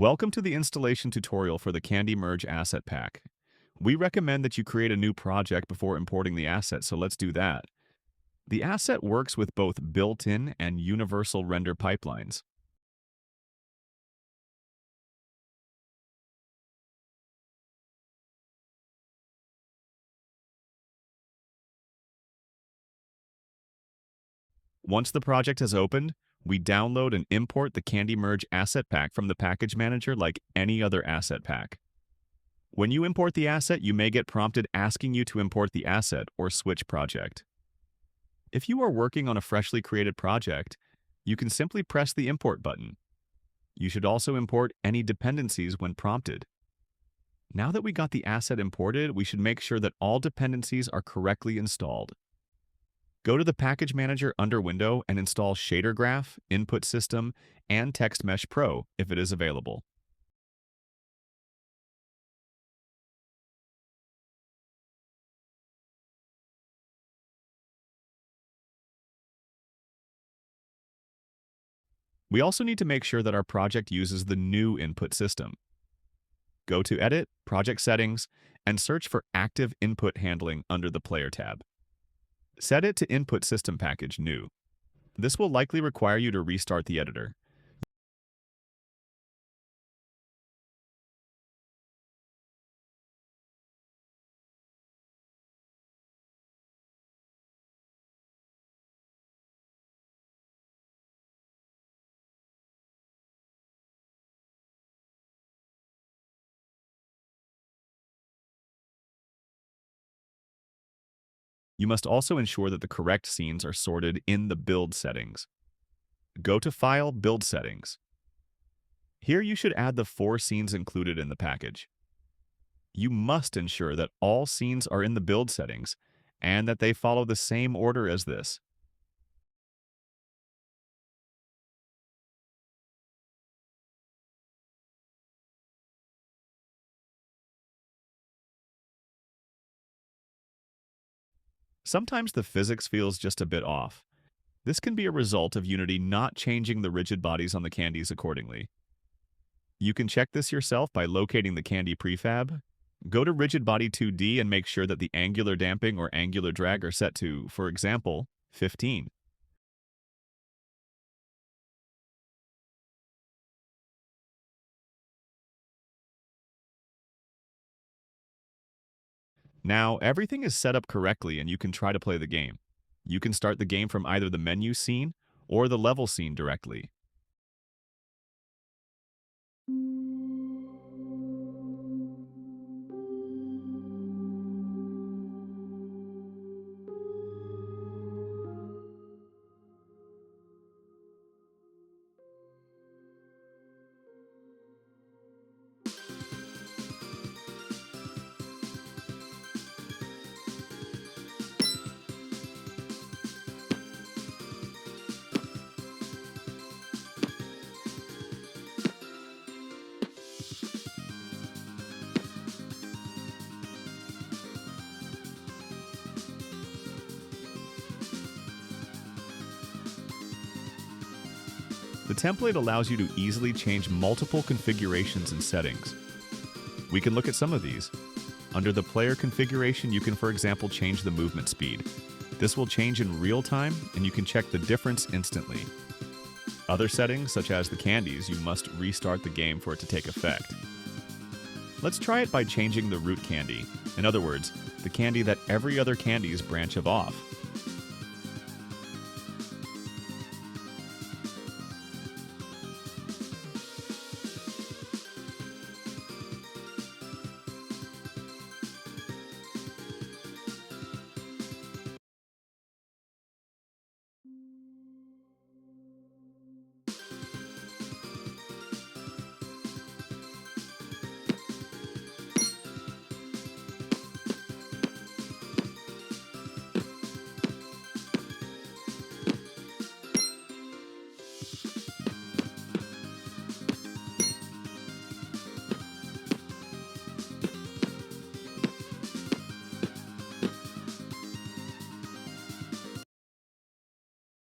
Welcome to the installation tutorial for the Candy Merge Asset Pack. We recommend that you create a new project before importing the asset, so let's do that. The asset works with both built-in and universal render pipelines. Once the project has opened, we download and import the Candy Merge Asset Pack from the package manager like any other asset pack. When you import the asset, you may get prompted asking you to import the asset or switch project. If you are working on a freshly created project, you can simply press the import button. You should also import any dependencies when prompted. Now that we got the asset imported, we should make sure that all dependencies are correctly installed. Go to the Package Manager under Window and install Shader Graph, Input System, and Text Mesh Pro if it is available. We also need to make sure that our project uses the new input system. Go to Edit, Project Settings, and search for Active Input Handling under the Player tab. Set it to Input System Package New. This will likely require you to restart the editor. You must also ensure that the correct scenes are sorted in the Build settings. Go to File, Build Settings. Here you should add the 4 scenes included in the package. You must ensure that all scenes are in the build settings and that they follow the same order as this. Sometimes the physics feels just a bit off. This can be a result of Unity not changing the rigid bodies on the candies accordingly. You can check this yourself by locating the candy prefab. Go to Rigid Body 2D and make sure that the angular damping or angular drag are set to, for example, 15. Now, everything is set up correctly and you can try to play the game. You can start the game from either the menu scene or the level scene directly. The template allows you to easily change multiple configurations and settings. We can look at some of these. Under the player configuration, you can, for example, change the movement speed. This will change in real time, and you can check the difference instantly. Other settings, such as the candies, you must restart the game for it to take effect. Let's try it by changing the root candy. In other words, the candy that every other candy's branch of off.